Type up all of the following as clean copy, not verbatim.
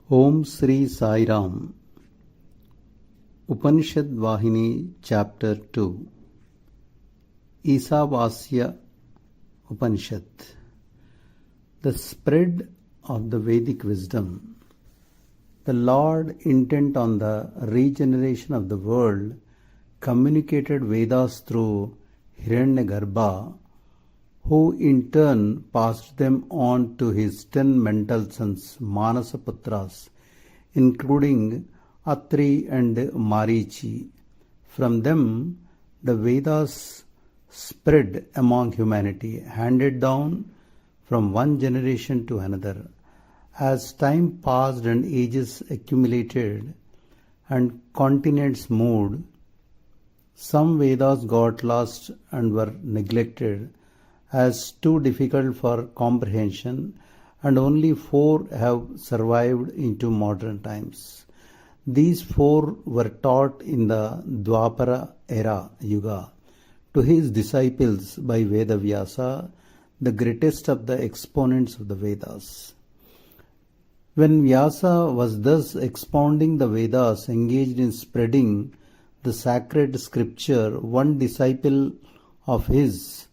Om Sri Sai Ram. Upanishad Vahini Chapter 2. Isavasya Upanishad. The spread of the Vedic wisdom. The Lord, intent on the regeneration of the world, communicated Vedas through Hiranyagarbha, who in turn passed them on to his 10 mental sons, Manasaputras, including Atri and Marichi. From them, the Vedas spread among humanity, handed down from one generation to another. As time passed and ages accumulated and continents moved, some Vedas got lost and were neglected as too difficult for comprehension, and only 4 have survived into modern times. These 4 were taught in the Dwapara era Yuga to his disciples by Vedavyasa, the greatest of the exponents of the Vedas. When Vyasa was thus expounding the Vedas, engaged in spreading the sacred scripture, one disciple of his,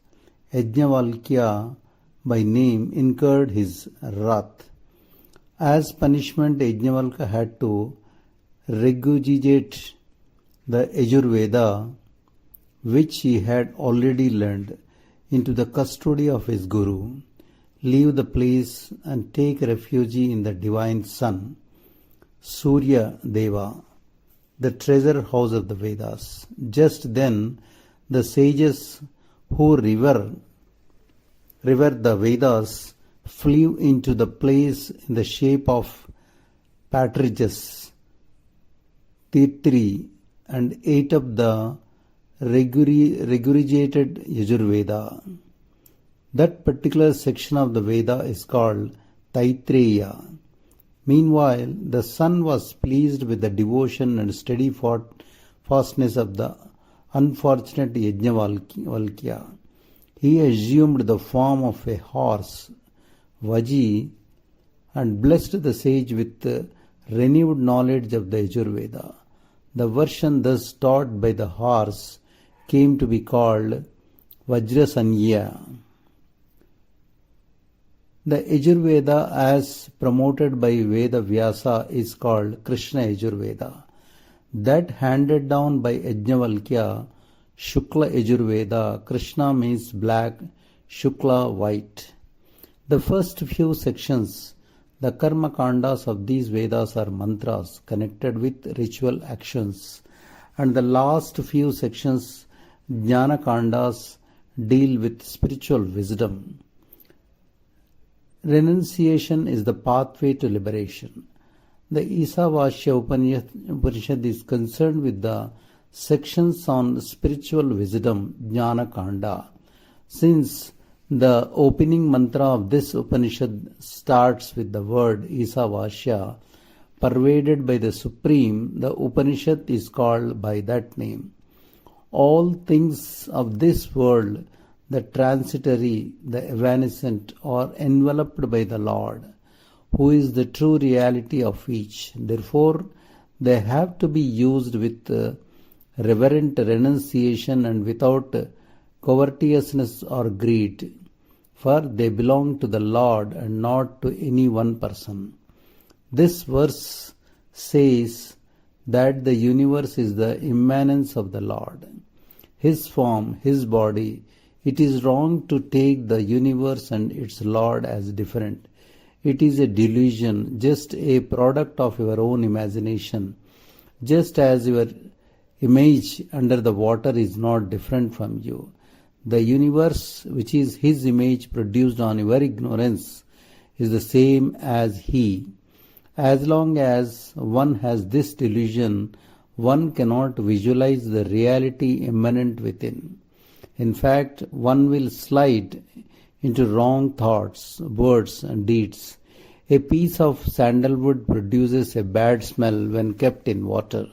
Yajnavalkya by name, incurred his wrath. As punishment, Yajnavalkya had to regurgitate the Yajurveda, which he had already learned, into the custody of his guru, leave the place and take refuge in the divine sun, Surya Deva, the treasure house of the Vedas. Just then, the sages who revere the Vedas flew into the place in the shape of partridges, Tirtiri, and ate up the regurgitated Yajurveda. That particular section of the Veda is called Taitreya. Meanwhile, the sun was pleased with the devotion and steadfastness of the unfortunate Yajnavalkya. He assumed the form of a horse, Vaji, and blessed the sage with renewed knowledge of the Yajurveda. The version thus taught by the horse came to be called Vajrasanya. The Yajurveda, as promoted by Veda Vyasa, is called Krishna Yajurveda. That handed down by Yajnavalkya, Shukla Yajurveda. Krishna means black, Shukla white. The first few sections, the Karma Kandas of these Vedas, are mantras connected with ritual actions, and the last few sections, Jnana Kandas, deal with spiritual wisdom. Renunciation is the pathway to liberation. The Isavasya Upanishad is concerned with the sections on spiritual wisdom, Jnana Kanda. Since the opening mantra of this Upanishad starts with the word Isavasya, pervaded by the Supreme, the Upanishad is called by that name. All things of this world, the transitory, the evanescent, are enveloped by the Lord, who is the true reality of each. Therefore, they have to be used with reverent renunciation and without covetousness or greed, for they belong to the Lord and not to any one person. This verse says that the universe is the immanence of the Lord, His form, His body. It is wrong to take the universe and its Lord as different. It is a delusion, just a product of your own imagination. Just as your image under the water is not different from you, the universe, which is His image produced on your ignorance, is the same as He. As long as one has this delusion, one cannot visualize the reality immanent within. In fact, one will slide into wrong thoughts, words, and deeds. A piece of sandalwood produces a bad smell when kept in water,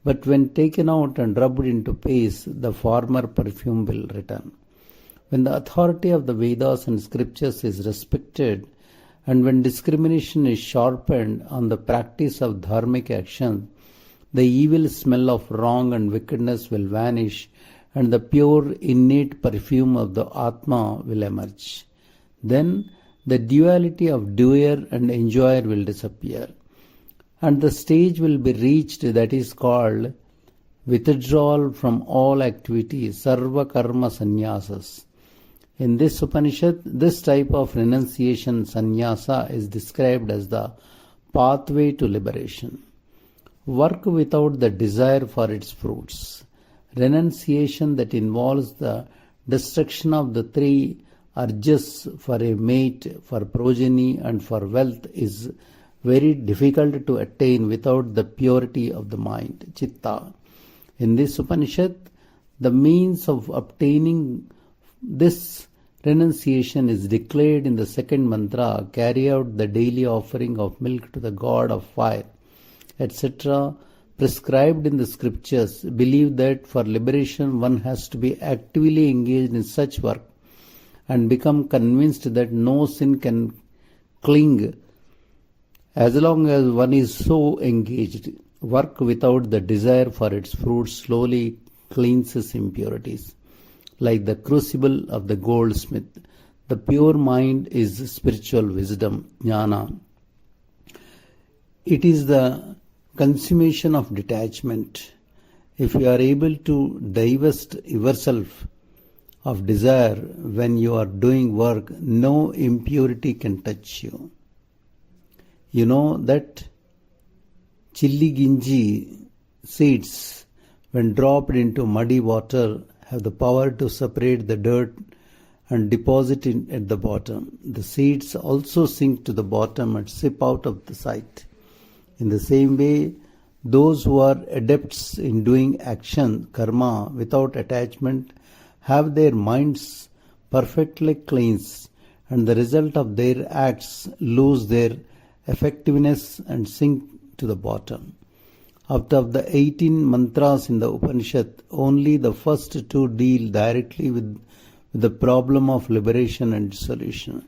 but when taken out and rubbed into paste, the former perfume will return. When the authority of the Vedas and scriptures is respected And when discrimination is sharpened on the practice of dharmic action, the evil smell of wrong and wickedness will vanish, and the pure innate perfume of the Atma will emerge. Then the duality of doer and enjoyer will disappear, and the stage will be reached that is called withdrawal from all activities, sarva karma sannyasas. In this Upanishad, this type of renunciation, sannyasa, is described as the pathway to liberation. Work without the desire for its fruits. Renunciation that involves the destruction of the three urges for a mate, for progeny, and for wealth is very difficult to attain without the purity of the mind, chitta. In this Upanishad, the means of obtaining this renunciation is declared in the second mantra: carry out the daily offering of milk to the god of fire, etc., prescribed in the scriptures. Believe that for liberation one has to be actively engaged in such work and become convinced that no sin can cling as long as one is so engaged. Work without the desire for its fruits slowly cleanses impurities. Like the crucible of the goldsmith, the pure mind is spiritual wisdom, jnana. It is the consummation of detachment. If you are able to divest yourself of desire when you are doing work, no impurity can touch you. You know that chilli ginji seeds, when dropped into muddy water, have the power to separate the dirt and deposit it at the bottom. The seeds also sink to the bottom and slip out of the sight. In the same way, those who are adepts in doing action, karma, without attachment, have their minds perfectly cleansed, and the result of their acts lose their effectiveness and sink to the bottom. Out of the 18 mantras in the Upanishad, only the first two deal directly with the problem of liberation and dissolution.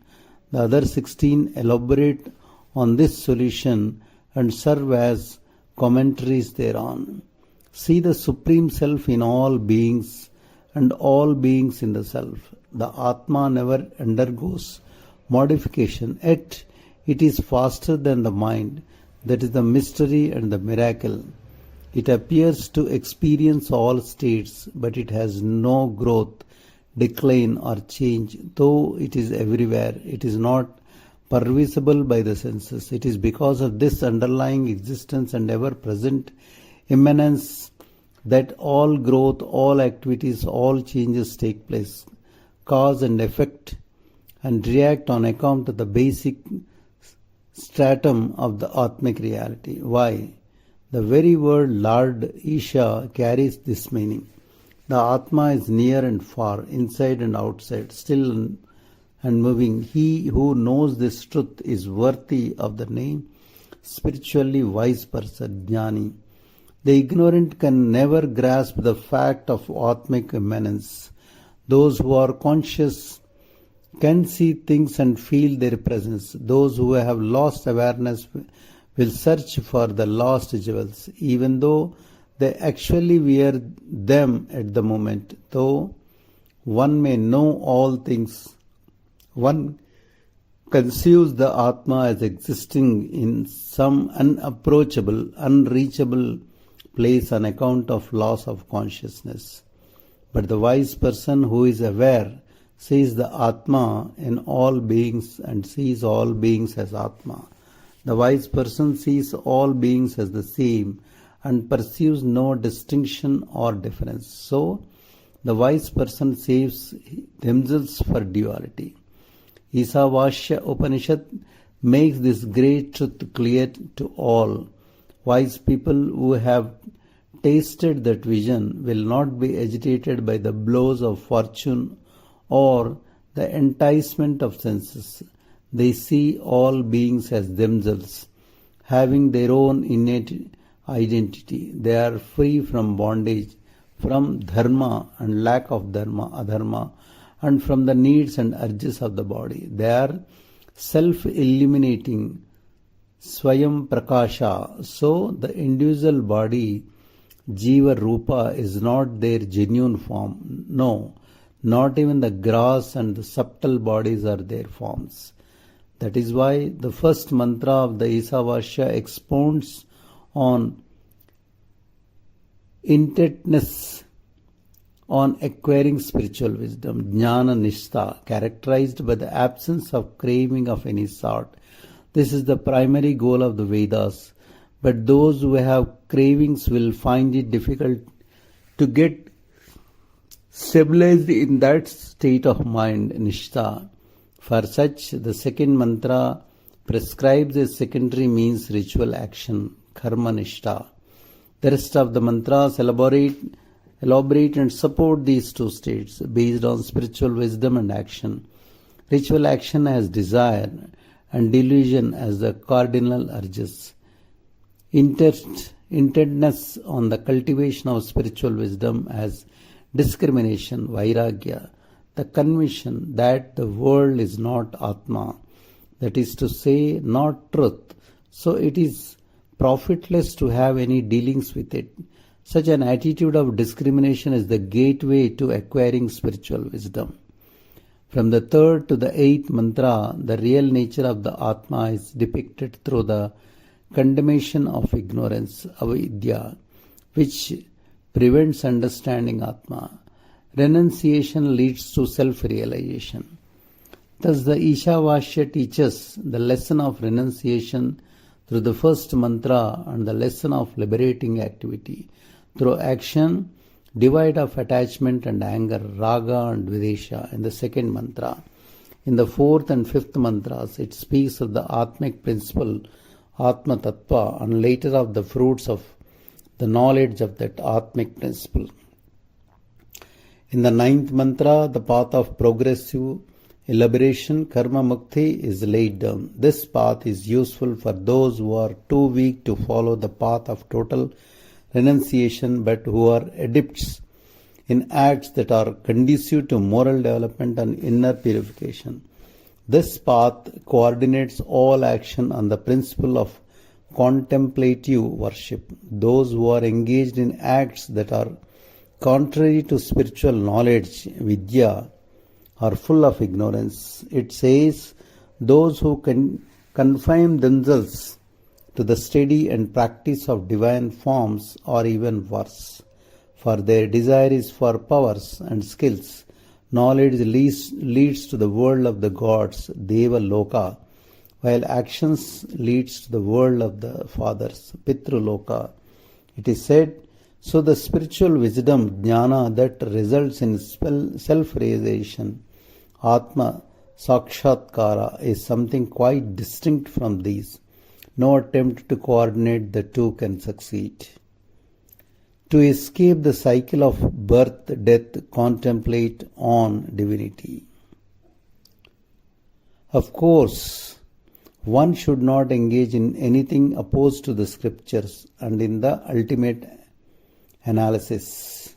The other 16 elaborate on this solution and serve as commentaries thereon. See the Supreme Self in all beings and all beings in the Self. The Atma never undergoes modification, yet it is faster than the mind. That is the mystery and the miracle. It appears to experience all states, but it has no growth, decline, or change. Though it is everywhere, it is not pervisible by the senses. It is because of this underlying existence and ever-present immanence that all growth, all activities, all changes take place. Cause and effect and react on account of the basic stratum of the Atmic reality. Why? The very word Lord Isha carries this meaning. The Atma is near and far, inside and outside, still and moving. He who knows this truth is worthy of the name spiritually wise person, jnani. The ignorant can never grasp the fact of Atmic immanence. Those who are conscious can see things and feel their presence. Those who have lost awareness will search for the lost jewels, even though they actually wear them at the moment. Though one may know all things, one conceives the Atma as existing in some unapproachable, unreachable place on account of loss of consciousness. But the wise person who is aware sees the Atma in all beings and sees all beings as Atma. The wise person sees all beings as the same and perceives no distinction or difference. So, the wise person saves themselves for duality. Isavasya Upanishad makes this great truth clear to all. Wise people who have tasted that vision will not be agitated by the blows of fortune or the enticement of senses. They see all beings as themselves, having their own innate identity. They are free from bondage, from dharma and lack of dharma, adharma, and from the needs and urges of the body. They are self-illuminating Swayam Prakasha. So the individual body, Jiva Rupa, is not their genuine form. No, not even the grass and the subtle bodies are their forms. That is why the first mantra of the Isavasya expounds on intentness on acquiring spiritual wisdom, Jnana Nishtha, characterized by the absence of craving of any sort. This is the primary goal of the Vedas, but those who have cravings will find it difficult to get stabilized in that state of mind, Nishtha. For such, the second mantra prescribes a secondary means ritual action, Karma Nishtha. The rest of the mantras elaborate and support these two states based on spiritual wisdom and action. Ritual action as desire and delusion as the cardinal urges. Intentness on the cultivation of spiritual wisdom as discrimination, vairagya, the conviction that the world is not Atma, that is to say, not truth, so it is profitless to have any dealings with it. Such an attitude of discrimination is the gateway to acquiring spiritual wisdom. From the third to the eighth mantra, the real nature of the Atma is depicted through the condemnation of ignorance, avidya, which prevents understanding Atma. Renunciation leads to self-realization. Thus the Ishavasya teaches the lesson of renunciation through the first mantra and the lesson of liberating activity through action, divide of attachment and anger, raga and videsha in the second mantra. In the fourth and fifth mantras, it speaks of the Atmic principle, Atma Tattva, and later of the fruits of the knowledge of that Atmic principle. In the ninth mantra, the path of progressive elaboration, Karma Mukti, is laid down. This path is useful for those who are too weak to follow the path of total renunciation but who are adepts in acts that are conducive to moral development and inner purification. This path coordinates all action on the principle of contemplative worship. Those who are engaged in acts that are contrary to spiritual knowledge, vidya, are full of ignorance. It says, those who confine themselves to the study and practice of divine forms are even worse, for their desire is for powers and skills. Knowledge leads to the world of the gods, Deva Loka, while actions leads to the world of the fathers, Pitru Loka. It is said, so the spiritual wisdom, jnana, that results in self-realization, Atma Sakshatkara, is something quite distinct from these. No attempt to coordinate the two can succeed. To escape the cycle of birth, death, contemplate on divinity. Of course, one should not engage in anything opposed to the scriptures and in the ultimate analysis.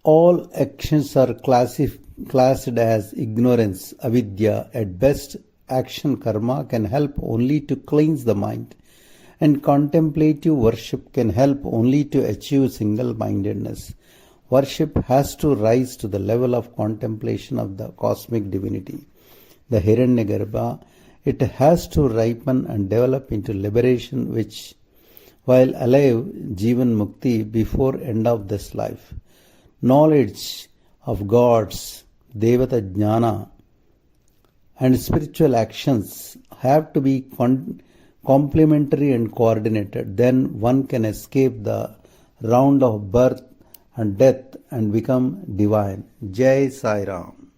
All actions are classed as ignorance, avidya. At best, action karma can help only to cleanse the mind, and contemplative worship can help only to achieve single-mindedness. Worship has to rise to the level of contemplation of the cosmic divinity, the Hiranyagarbha. It has to ripen and develop into liberation which, while alive, Jivan Mukti before end of this life. Knowledge of gods, Devata Jnana, and spiritual actions have to be complementary and coordinated. Then one can escape the round of birth and death and become divine. Jai Sai Ram.